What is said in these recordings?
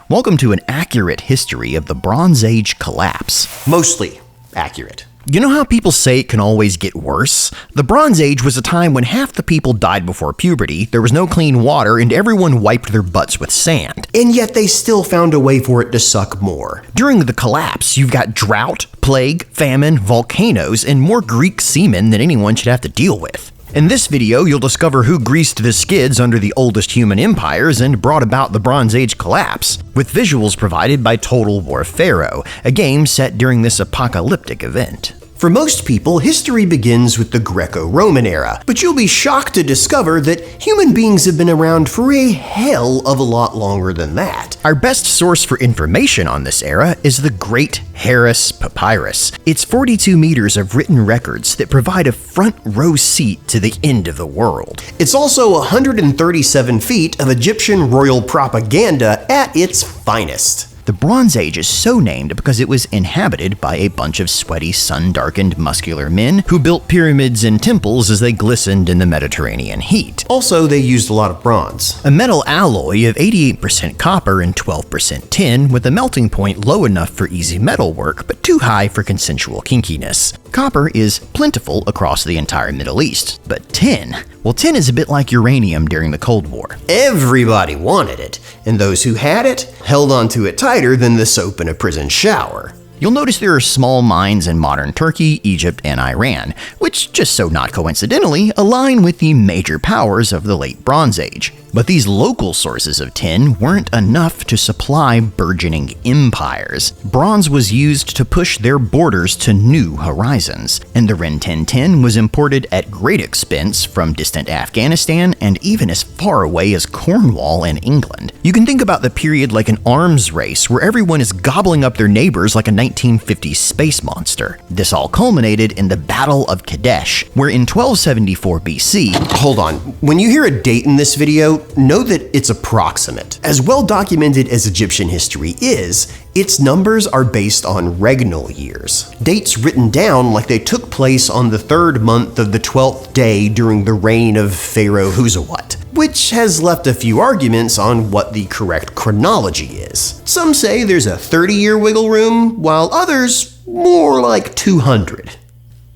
Welcome to an accurate history of the Bronze Age collapse. Mostly accurate. You know how people say it can always get worse? The Bronze Age was a time when half the people died before puberty, there was no clean water, and everyone wiped their butts with sand. And yet they still found a way for it to suck more. During the collapse, you've got drought, plague, famine, volcanoes, and more Greek seamen than anyone should have to deal with. In this video, you'll discover who greased the skids under the oldest human empires and brought about the Bronze Age collapse, with visuals provided by Total War Pharaoh, a game set during this apocalyptic event. For most people, history begins with the Greco-Roman era, but you'll be shocked to discover that human beings have been around for a hell of a lot longer than that. Our best source for information on this era is the Great Harris Papyrus. It's 42 meters of written records that provide a front row seat to the end of the world. It's also 137 feet of Egyptian royal propaganda at its finest. The Bronze Age is so named because it was inhabited by a bunch of sweaty, sun-darkened, muscular men who built pyramids and temples as they glistened in the Mediterranean heat. Also, they used a lot of bronze. A metal alloy of 88% copper and 12% tin, with a melting point low enough for easy metal work, but too high for consensual kinkiness. Copper is plentiful across the entire Middle East, but tin? Well, tin is a bit like uranium during the Cold War. Everybody wanted it, and those who had it held onto it tighter than the soap in a prison shower. You'll notice there are small mines in modern Turkey, Egypt, and Iran, which, just so not coincidentally, align with the major powers of the late Bronze Age. But these local sources of tin weren't enough to supply burgeoning empires. Bronze was used to push their borders to new horizons, and the Rin-Tin tin was imported at great expense from distant Afghanistan and even as far away as Cornwall in England. You can think about the period like an arms race where everyone is gobbling up their neighbors like a 1950s space monster. This all culminated in the Battle of Cadesh, where in 1274 BC... Hold on, when you hear a date in this video, know that it's approximate. As well documented as Egyptian history is, its numbers are based on regnal years. Dates written down like they took place on the 3rd month of the 12th day during the reign of Pharaoh Who's-a-What, which has left a few arguments on what the correct chronology is. Some say there's a 30-year wiggle room, while others more like 200.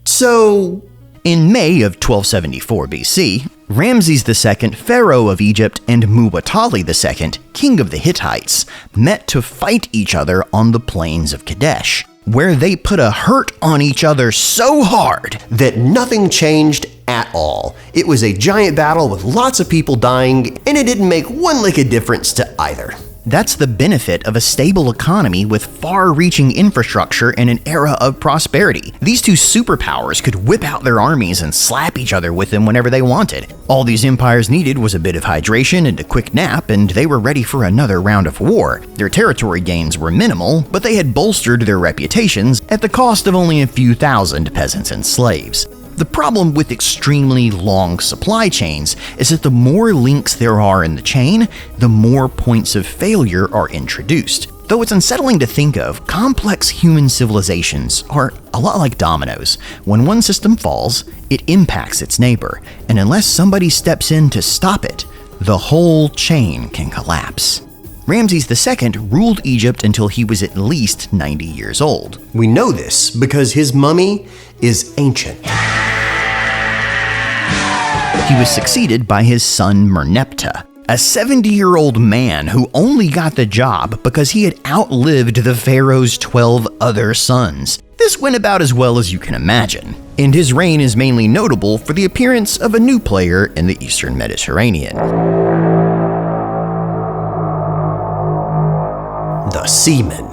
So... in May of 1274 BC, Ramses II, Pharaoh of Egypt, and Muwatalli II, king of the Hittites, met to fight each other on the plains of Kadesh, where they put a hurt on each other so hard that nothing changed at all. It was a giant battle with lots of people dying, and it didn't make one lick of difference to either. That's the benefit of a stable economy with far-reaching infrastructure in an era of prosperity. These two superpowers could whip out their armies and slap each other with them whenever they wanted. All these empires needed was a bit of hydration and a quick nap, and they were ready for another round of war. Their territory gains were minimal, but they had bolstered their reputations at the cost of only a few thousand peasants and slaves. The problem with extremely long supply chains is that the more links there are in the chain, the more points of failure are introduced. Though it's unsettling to think of, complex human civilizations are a lot like dominoes. When one system falls, it impacts its neighbor, and unless somebody steps in to stop it, the whole chain can collapse. Ramses II ruled Egypt until he was at least 90 years old. We know this because his mummy is ancient. He was succeeded by his son Merneptah, a 70-year-old man who only got the job because he had outlived the pharaoh's 12 other sons. This went about as well as you can imagine, and his reign is mainly notable for the appearance of a new player in the Eastern Mediterranean. The Seamen.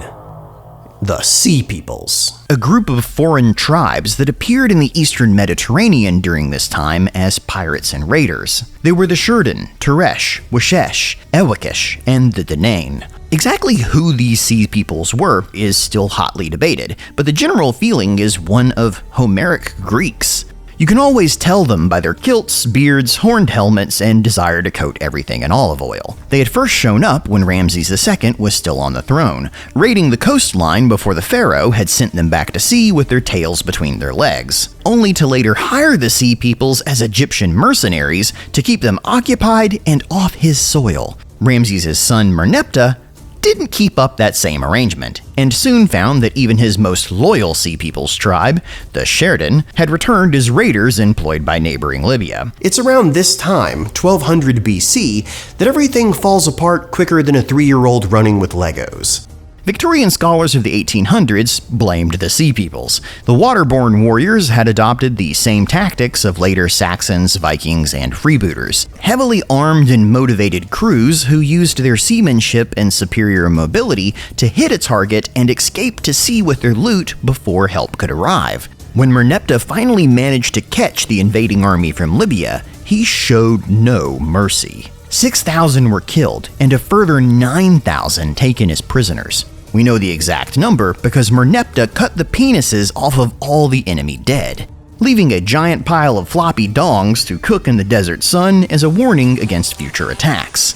The Sea Peoples. A group of foreign tribes that appeared in the Eastern Mediterranean during this time as pirates and raiders. They were the Shurdan, Teresh, Washesh, Ewakish, and the Danane. Exactly who these sea peoples were is still hotly debated, but the general feeling is one of Homeric Greeks. You can always tell them by their kilts, beards, horned helmets, and desire to coat everything in olive oil. They had first shown up when Ramses II was still on the throne, raiding the coastline before the pharaoh had sent them back to sea with their tails between their legs, only to later hire the sea peoples as Egyptian mercenaries to keep them occupied and off his soil. Ramses' son Merneptah didn't keep up that same arrangement, and soon found that even his most loyal Sea People's tribe, the Sheridan, had returned as raiders employed by neighboring Libya. It's around this time, 1200 BC, that everything falls apart quicker than a 3-year-old running with Legos. Victorian scholars of the 1800s blamed the Sea Peoples. The Waterborne Warriors had adopted the same tactics of later Saxons, Vikings, and freebooters. Heavily armed and motivated crews who used their seamanship and superior mobility to hit a target and escape to sea with their loot before help could arrive. When Merneptah finally managed to catch the invading army from Libya, he showed no mercy. 6,000 were killed, and a further 9,000 taken as prisoners. We know the exact number because Merneptah cut the penises off of all the enemy dead, leaving a giant pile of floppy dongs to cook in the desert sun as a warning against future attacks.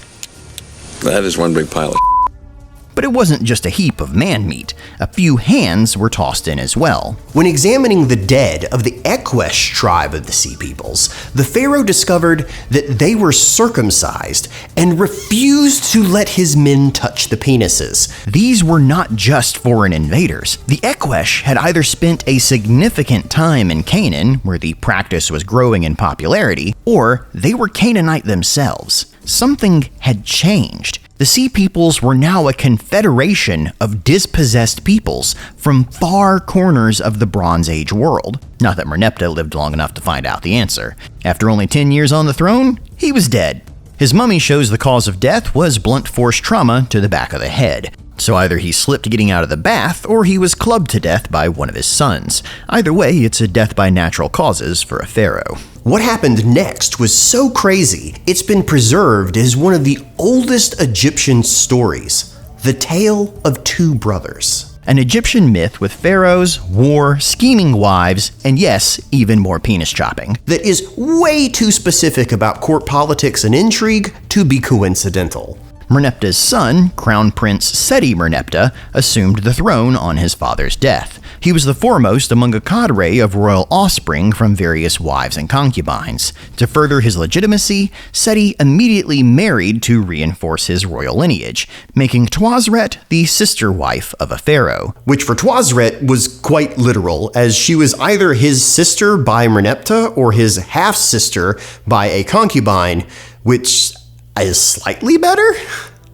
That is one big pile of But it wasn't just a heap of man-meat. A few hands were tossed in as well. When examining the dead of the Eqesh tribe of the Sea Peoples, the pharaoh discovered that they were circumcised and refused to let his men touch the penises. These were not just foreign invaders. The Eqesh had either spent a significant time in Canaan, where the practice was growing in popularity, or they were Canaanite themselves. Something had changed. The Sea Peoples were now a confederation of dispossessed peoples from far corners of the Bronze Age world. Not that Merneptah lived long enough to find out the answer. After only 10 years on the throne, he was dead. His mummy shows the cause of death was blunt force trauma to the back of the head. So either he slipped getting out of the bath, or he was clubbed to death by one of his sons. Either way, it's a death by natural causes for a pharaoh. What happened next was so crazy, it's been preserved as one of the oldest Egyptian stories, the tale of two brothers. An Egyptian myth with pharaohs, war, scheming wives, and yes, even more penis chopping. That is way too specific about court politics and intrigue to be coincidental. Merneptah's son, Crown Prince Seti Merneptah, assumed the throne on his father's death. He was the foremost among a cadre of royal offspring from various wives and concubines. To further his legitimacy, Seti immediately married to reinforce his royal lineage, making Tuasret the sister wife of a pharaoh. Which for Tuasret was quite literal, as she was either his sister by Merneptah or his half-sister by a concubine, which is slightly better?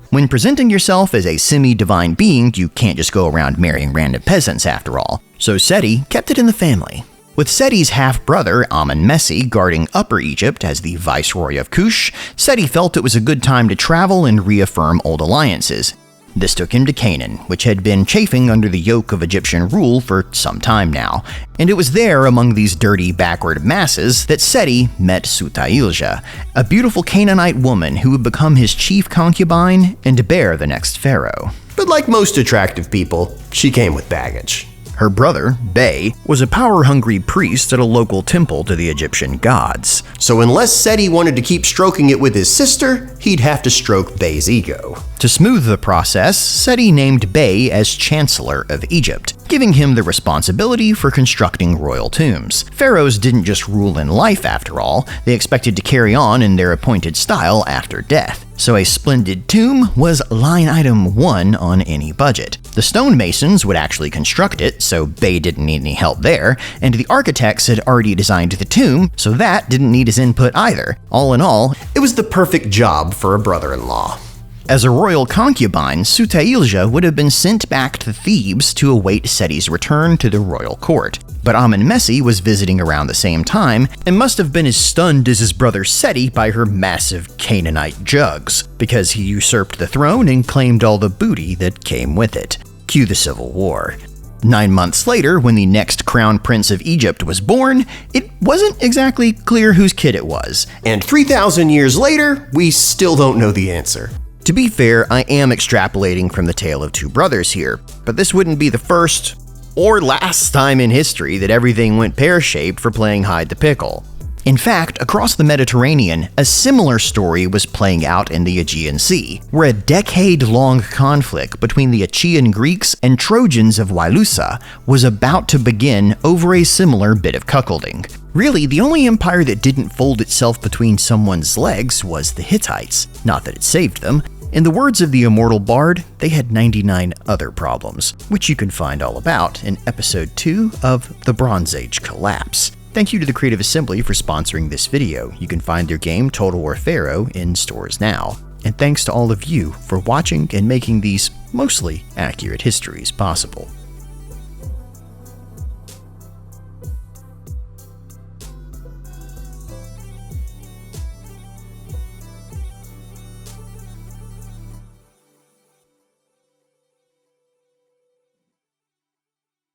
When presenting yourself as a semi-divine being, you can't just go around marrying random peasants after all. So Seti kept it in the family. With Seti's half-brother, Amen-Messi, guarding Upper Egypt as the viceroy of Kush, Seti felt it was a good time to travel and reaffirm old alliances. This took him to Canaan, which had been chafing under the yoke of Egyptian rule for some time now, and it was there among these dirty, backward masses that Seti met Sutailja, a beautiful Canaanite woman who would become his chief concubine and bear the next pharaoh. But like most attractive people, she came with baggage. Her brother, Bey, was a power-hungry priest at a local temple to the Egyptian gods. So unless Seti wanted to keep stroking it with his sister, he'd have to stroke Bey's ego. To smooth the process, Seti named Bey as Chancellor of Egypt, giving him the responsibility for constructing royal tombs. Pharaohs didn't just rule in life after all, they expected to carry on in their appointed style after death. So a splendid tomb was line item 1 on any budget. The stonemasons would actually construct it, so Bey didn't need any help there, and the architects had already designed the tomb, so that didn't need his input either. All in all, it was the perfect job for a brother-in-law. As a royal concubine, Sutailja would have been sent back to Thebes to await Seti's return to the royal court. But Amen-Messi was visiting around the same time and must have been as stunned as his brother Seti by her massive Canaanite jugs, because he usurped the throne and claimed all the booty that came with it. Cue the Civil War. 9 months later, when the next crown prince of Egypt was born, it wasn't exactly clear whose kid it was. And 3,000 years later, we still don't know the answer. To be fair, I am extrapolating from the tale of two brothers here, but this wouldn't be the first or last time in history that everything went pear-shaped for playing hide the pickle. In fact, across the Mediterranean, a similar story was playing out in the Aegean Sea, where a decade-long conflict between the Achaean Greeks and Trojans of Wailusa was about to begin over a similar bit of cuckolding. Really, the only empire that didn't fold itself between someone's legs was the Hittites. Not that it saved them. In the words of the immortal bard, they had 99 other problems, which you can find all about in episode 2 of The Bronze Age Collapse. Thank you to the Creative Assembly for sponsoring this video. You can find their game Total War Pharaoh in stores now. And thanks to all of you for watching and making these mostly accurate histories possible.